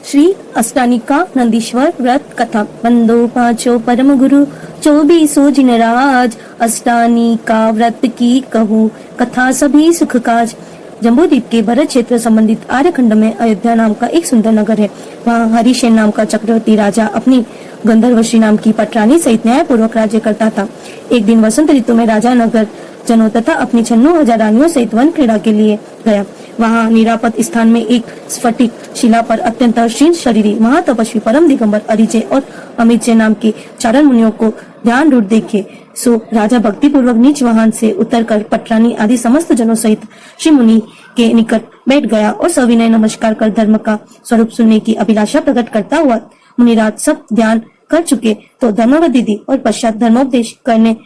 श्री अष्टानिका नंदीश्वर व्रत कथा। बंदो पांचो परम गुरु 24 जिन राज, अष्टानिका व्रत की कहूँ कथा सभी सुख काज। जम्बूद्वीप के भरत क्षेत्र संबंधित आर्यखंड में अयोध्या नाम का एक सुंदर नगर है। वहाँ हरिसेन नाम का चक्रवर्ती राजा अपनी गंधर्वश्री नाम की पटरानी सहित न्यायपूर्वक राज्य करता था। एक दिन वसंत ऋतु में राजा नगर जनों तथा अपनी 96,000 रानियों सहित वन क्रीड़ा के लिए गया। वहाँ निरापद स्थान में एक स्फटिक शिला पर अत्यंत क्षीण शरीरी महातपस्वी परम दिगंबर अरिजय और अमितजय नाम के चारण मुनियों को ध्यान रूप देखे। सो राजा भक्ति पूर्वक नीच वाहन से उतरकर पटरानी आदि समस्त जनों सहित श्री मुनि के निकट बैठ गया और सविनय नमस्कार कर धर्म का स्वरूप सुनने की अभिलाषा प्रकट करता हुआ मुनिराज सब ध्यान कर चुके तो धर्मवधि दी और पश्चात धर्मोपदेश करने।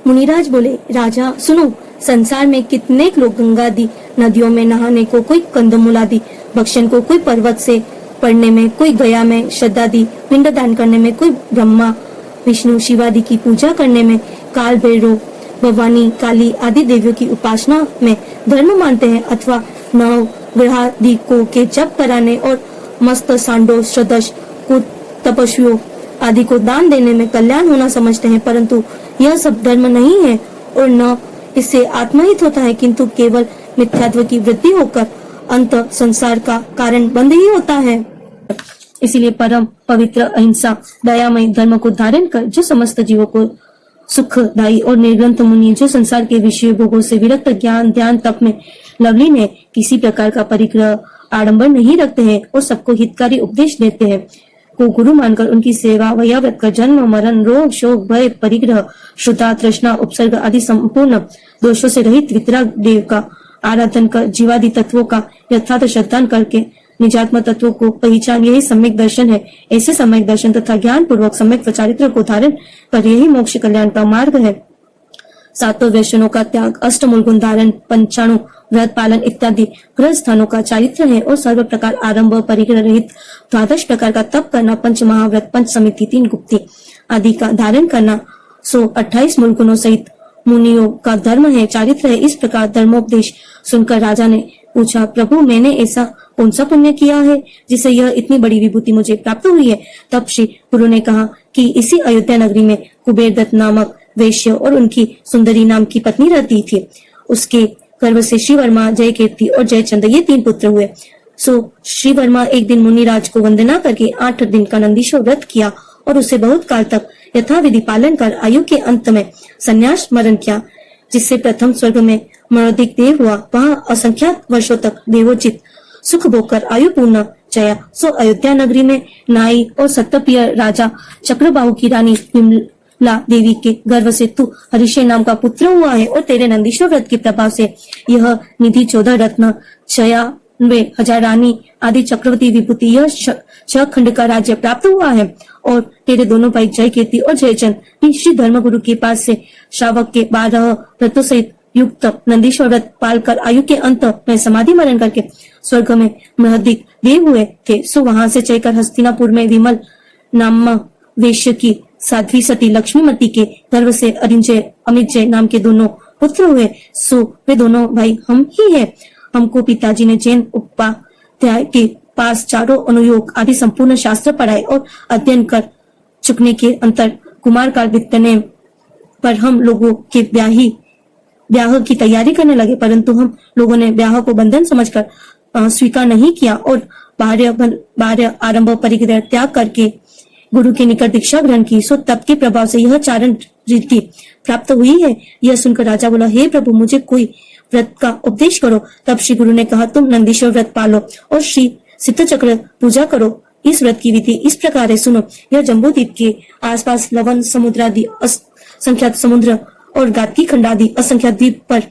मुनिराज बोले, राजा सुनो, संसार में कितने लोग गंगा दी नदियों में नहाने को कोई कंदमूला दी, भक्षण को कोई पर्वत से पढ़ने में, कोई गया में श्रद्धा दी, पिंडदान करने में कोई ब्रह्मा विष्णु शिवादि की पूजा करने में, काल भैरव भवानी काली आदि देवियों की उपासना में धर्म मानते हैं, अथवा नव ग्रहादि को के जप कराने और मस्त सांडो सदृश को तपस्वियों आदि को दान देने में कल्याण होना समझते हैं। परंतु यह सब धर्म नहीं है और न इससे आत्महित होता है, किंतु केवल मिथ्यात्व की वृद्धि होकर अंत संसार का कारण बंद ही होता है। इसीलिए परम पवित्र अहिंसा दयामय धर्म को धारण कर जो समस्त जीवों को सुखदायी और निर्ग्रंथ मुनि जो संसार के विषय भोगों से विरक्त ज्ञान ध्यान तप में लवलीन है, किसी प्रकार का परिग्रह आडंबर नहीं रखते हैं और सबको हितकारी उपदेश देते हैं, को गुरु मानकर उनकी सेवा वयाव्रत कर जन्म मरण रोग शोक भय परिग्रह श्रुता तृष्णा उपसर्ग आदि संपूर्ण दोषों से रहित वितराग देव का आराधन कर जीवादि तत्वों का यथार्थ श्रद्धान करके निजात्म तत्वों को पहचान, यही सम्यक दर्शन है। ऐसे सम्यक दर्शन तथा ज्ञान पूर्वक सम्यक चारित्र को धारण कर यही मोक्ष कल्याण का मार्ग है। सातों व्यसनों का त्याग, अष्टमूल गुण धारण, पंचाणु व्रत पालन इत्यादि ग्रह स्थानों का चारित्र है और सर्व प्रकार आरंभ परिग्रह रहित 12 प्रकार का तप करना, पंच महाव्रत पंच समिति 3 गुप्ती आदि का धारण करना, 128 मूल गुणों सहित मुनियों का धर्म है, चारित्र है। इस प्रकार धर्मोपदेश सुनकर राजा ने पूछा, प्रभु मैंने ऐसा कौन सा पुण्य किया है जिसे यह इतनी बड़ी विभूति मुझे प्राप्त हुई है। तब श्री गुरु ने कहा कि इसी अयोध्या नगरी में कुबेर दत्त नामक वैश्य और उनकी सुंदरी नाम की पत्नी रहती थी। उसके गर्भ से श्री वर्मा, जय कीर्ति और जयचंद ये 3 पुत्र हुए। सो श्री वर्मा एक दिन मुनिराज को वंदना करके 8 दिन का नंदीश्वर व्रत किया और उसे बहुत काल तक यथाविधि पालन कर आयु के अंत में संन्यास मरण किया, जिससे प्रथम स्वर्ग में मनोधिक देव हुआ। वहाँ असंख्यात वर्षों तक देवोचित सुख भोग कर आयु पूर्ण जया। सो अयोध्या नगरी में नाई और सत्यप्रिय राजा चक्रबाहु की रानी विमला देवी के गर्भ से तू हरिशेन नाम का पुत्र हुआ है और तेरे नंदीश्वर व्रत के प्रभाव से यह निधि 14 रत्न 96,000 रानी आदि चक्रवर्ती विभूति यह 6 खंड का राज्य प्राप्त हुआ है। और तेरे दोनों भाई जय कीर्ति और जयचंद भी श्री धर्मगुरु के पास से श्रावक के 12 व्रतों सहित युक्त नंदीश्वर व्रत पालकर आयु के अंत में समाधि मरण करके स्वर्ग में महदिक देव हुए थे। सो वहां से चलकर हस्तिनापुर में विमल नाम वैश्य की साध्वी सती लक्ष्मीमती के गर्भ से अरिंजय अमितजय नाम के दोनों पुत्र हुए। सो वे दोनों भाई हम ही है। हमको पिताजी ने जैन उपाध्याय के पास चारों अनुयोग आदि संपूर्ण शास्त्र पढ़ाए और अध्ययन कर चुकने के अंतर कुमार काल बीतने पर हम लोगों के ब्याह की तैयारी करने लगे, परंतु हम लोगों ने ब्याह को बंधन समझकर स्वीकार नहीं किया और बाह्य आरंभ परिग्रह त्याग करके गुरु के निकट दीक्षा ग्रहण की। सो तप के प्रभाव से यह चारण रीति प्राप्त हुई है। यह सुनकर राजा बोला, हे प्रभु मुझे कोई व्रत का उपदेश करो। तब श्री गुरु ने कहा, तुम नंदीश्वर व्रत पालो और श्री सिद्ध चक्र पूजा करो। इस व्रत की विधि इस प्रकार है, सुनो। यह जम्बूद्वीप के आसपास लवन समुद्रादि असंख्यात समुद्र और गाती खंडादि असंख्यात द्वीप पर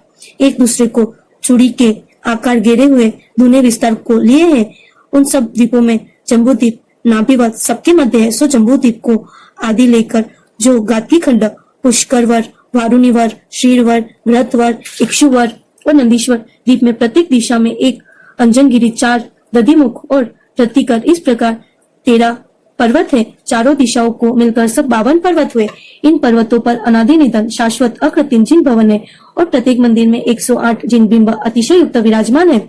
एक दूसरे को चूड़ी के आकार घेरे हुए धुने विस्तार को लिए हैं। उन सब द्वीपों में जम्बूद्वीप नाभिवत सबके मध्य है। सो जम्बूद्वीप को आदि लेकर जो गाती खंड पुष्करवर, वारुणीवर, श्रीरवर, वृतवर, इक्षुवर और नंदीश्वर द्वीप में प्रत्येक दिशा में एक अंजनगिरी, 4 दधिमुख और प्रतिकर, इस प्रकार 13 पर्वत है। चारों दिशाओं को मिलकर सब 52 पर्वत हुए। इन पर्वतों पर अनादि निधन शाश्वत अकृत्रिम जिन भवन है और प्रत्येक मंदिर में 108 जिन बिंब अतिशय युक्त विराजमान है।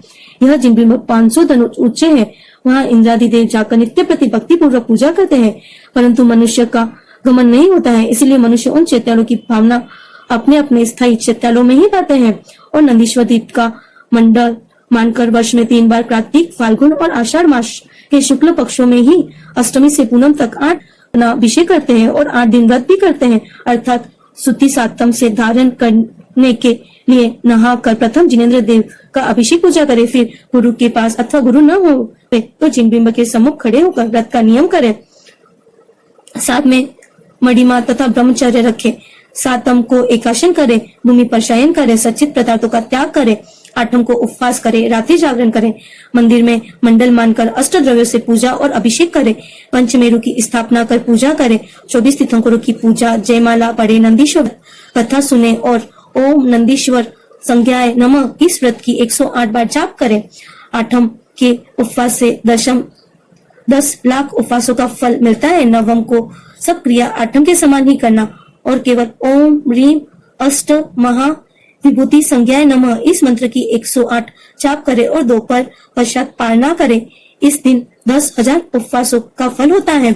यह जिन बिंब 500 धनुष ऊंचे है वहाँ इंद्रादि देव जाकर नित्य प्रति भक्ति पूर्वक पूजा करते हैं, परंतु मनुष्य का गमन नहीं होता है। इसलिए मनुष्य उन चैत्यालों की भावना अपने अपने स्थायी चैत्यालों में ही पाते हैं और नंदीश्वर दीप का मंडल मानकर वर्ष में 3 बार कार्तिक, फाल्गुन और आषाढ़ मास के शुक्ल पक्षों में ही अष्टमी से पूनम तक 8 अभिषेक करते हैं और 8 दिन व्रत भी करते हैं, अर्थात सुती सातम से धारण करने के लिए नहा कर प्रथम जिनेन्द्र देव का अभिषेक पूजा करे, फिर गुरु के पास अथवा गुरु न हो तो जिन बिंब के सम्मुख खड़े होकर व्रत का नियम करे, साथ में मणिमा तथा ब्रह्मचर्य रखे, सातम को एकाशन करे, भूमि पर शयन करे, सचित पदार्थों का त्याग करे, आठम को उपवास करे, रात्रि जागरण करे, मंदिर में मंडल मानकर अष्ट द्रव्यों से पूजा और अभिषेक करे, पंचमेरु की स्थापना कर पूजा करे, 24 तीर्थंकरों की पूजा, जयमाला पढ़े, नंदीश्वर कथा सुने और ओम नंदीश्वर संज्ञाय नमः इस व्रत की 108 बार जाप करे। आठम के उपवास से 10 लाख उपवासों का फल मिलता है। नवम को सब क्रिया आठम के समान ही करना और केवल ओम ह्रीम अष्ट महा विभूति संज्ञाय नमः इस मंत्र की 108 जाप करे और दोपहर पश्चात पारणा करे। इस दिन 10,000 उपवासों का फल होता है।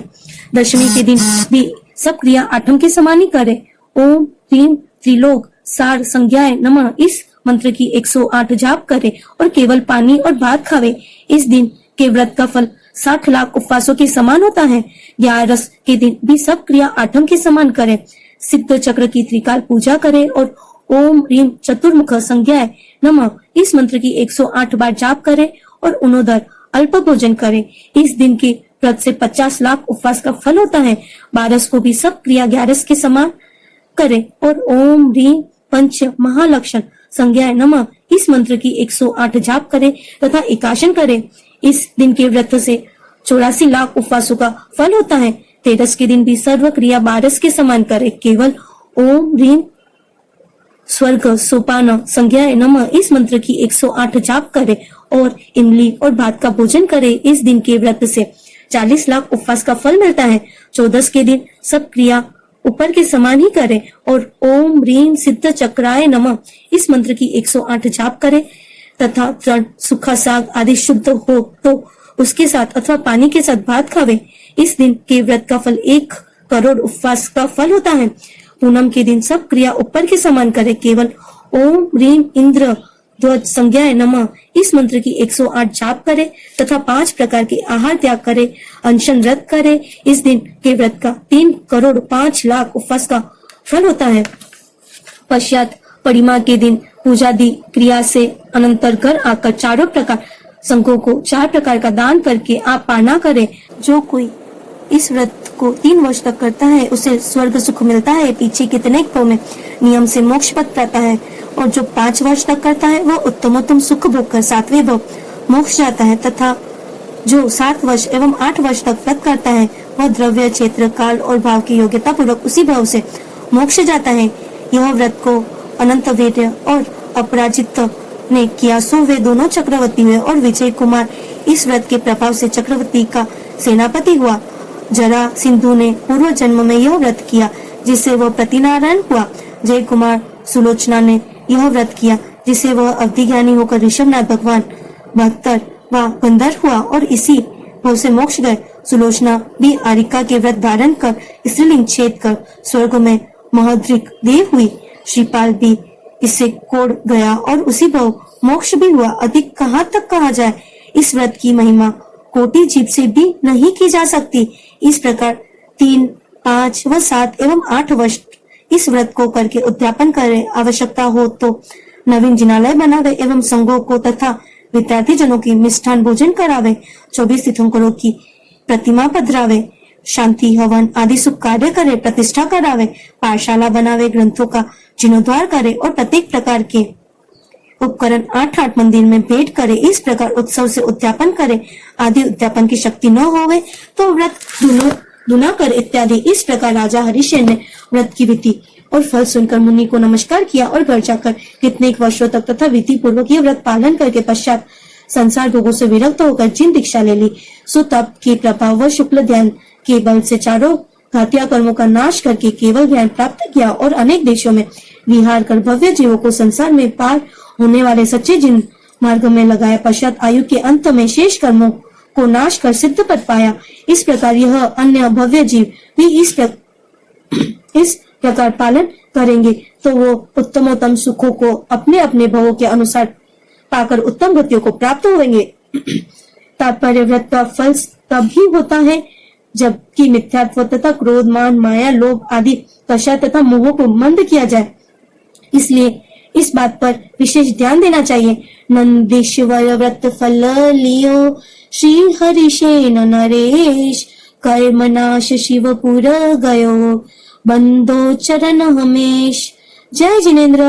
दशमी के दिन भी सब क्रिया आठम के समान ही करे। ओम ह्रीम त्रिलोक सार संज्ञाय नमः इस मंत्र की 108 जाप करे और केवल पानी और भात खावे। इस दिन के व्रत का फल 60 लाख उपवासों के समान होता है। 11 के दिन भी सब क्रिया आठम के समान करे। सिद्ध चक्र की त्रिकाल पूजा करे और ओम ह्रीम चतुर्मुख संज्ञाय नमः इस मंत्र की 108 बार जाप करे और उनोदर अल्प भोजन करे। इस दिन के व्रत से 50 लाख उपवास का फल होता है। 12 को भी सब क्रिया 11 के समान करे और ओम ह्रीम पंच महालक्षण संज्ञाय नमः इस मंत्र की 108 जाप करे तथा एकाशन करे। इस दिन के व्रत से 84 लाख उपवासों का फल होता है। 13 के दिन भी सर्व क्रिया 12 के समान करे। केवल ओम ह्रीम स्वर्ग सोपान संज्ञाय नमः इस मंत्र की 108 जाप करे और इमली और भात का भोजन करे। इस दिन के व्रत से 40 लाख उपवास का फल मिलता है। 14 के दिन सब क्रिया ऊपर के समान ही करे और ओम ह्रीम सिद्ध चक्राय नमः इस मंत्र की 108 जाप करे तथा तृण सूखा साग आदि शुद्ध हो तो उसके साथ अथवा पानी के साथ भात खावे। इस दिन के व्रत का फल 1 करोड़ उपवास का फल होता है। पूनम के दिन सब क्रिया ऊपर के समान करे। केवल ओम ह्रीम इंद्र ध्वज संज्ञाय नमः इस मंत्र की 108 जाप करे तथा 5 प्रकार के आहार त्याग करे, अनशन व्रत करे। इस दिन के व्रत का 3 करोड़ 5 लाख उपवास का फल होता है। पश्चात परिमा के दिन पूजादि क्रिया से अनंतर घर आकर चारों प्रकार संघों को 4 प्रकार का दान करके आप पारणा करे। जो कोई इस व्रत को 3 वर्ष तक करता है उसे स्वर्ग सुख मिलता है। पीछे कितने भाव में नियम से मोक्ष पद पाता है और जो 5 वर्ष तक करता है वह उत्तमोत्तम सुख भोग कर 7वें भाव मोक्ष जाता है तथा जो 7 वर्ष एवं 8 वर्ष तक व्रत करता है वह द्रव्य क्षेत्र काल और भाव की योग्यता पूर्वक उसी भाव से मोक्ष जाता है। यह व्रत को अनंत वीर्य और अपराजित ने किया सो वे दोनों चक्रवर्ती हुए और विजय कुमार इस व्रत के प्रभाव से चक्रवर्ती का सेनापति हुआ। जरा सिंधु ने पूर्व जन्म में यह व्रत किया जिससे वह प्रतिनारायण हुआ। जय कुमार सुलोचना ने यह व्रत किया जिसे वह अवधि ज्ञानी होकर ऋषभनाथ भगवान बहत्तर व गंधर्व हुआ और इसी भाव से मोक्ष गए। सुलोचना भी आरिका के व्रत धारण कर स्त्रीलिंग छेद कर स्वर्ग में महद्रिक देव हुई। श्रीपाल भी इससे कोड़ गया और उसी भाव मोक्ष भी हुआ। अधिक कहाँ तक कहा जाए, इस व्रत की महिमा कोटि जीव से भी नहीं की जा सकती। इस प्रकार 3, 5 व 7 एवं 8 वर्ष इस व्रत को करके उद्यापन करे। आवश्यकता हो तो नवीन जिनालय बनावे एवं संघों को तथा विद्यार्थी जनों की मिष्ठान भोजन करावे। 24 तीर्थंकरों की प्रतिमा पधरावे, शांति हवन आदि शुभ कार्य करे, प्रतिष्ठा करावे, पाठशाला बनावे, ग्रंथों का जीर्णोद्धार करे और प्रत्येक प्रकार के उपकरण 8-8 मंदिर में भेंट करे। इस प्रकार उत्सव से उद्यापन करे। आदि उद्यापन की शक्ति न होवे तो व्रत दुना कर इत्यादि। इस प्रकार राजा हरिशेन ने व्रत की विधि और फल सुनकर मुनि को नमस्कार किया और घर जाकर कितने वर्षों तक तथा विधि पूर्वक यह व्रत पालन करके पश्चात संसार भोगों से विरक्त होकर जिन दीक्षा ले ली सो तप के प्रभाव व शुक्ल ध्यान के बल से चारों घातिया कर्मों का नाश करके केवल ज्ञान प्राप्त किया और अनेक देशों में विहार कर भव्य जीवों को संसार में पार होने वाले सच्चे जिन मार्ग में लगाया पश्चात आयु के अंत में शेष कर्मों को नाश कर सिद्ध पद पाया। इस प्रकार यह अन्य भव्य जीव भी इस प्रकार पालन करेंगे तो वो उत्तमोत्तम सुखों को अपने अपने भवों के अनुसार पाकर उत्तम गतियों को प्राप्त होंगे। तात्पर्य व्रत का फल तभी होता है जबकि मिथ्यात्व तथा क्रोध, मान, माया, लोभ आदि कषाय तथा मोह को मंद किया जाए। इसलिए इस बात पर विशेष ध्यान देना चाहिए। नंदीश्वर व्रत फल लियो श्री हरिशेन नरेश, कर्मनाश शिवपुर गयो बंदो चरण हमेश। जय जिनेन्द्र।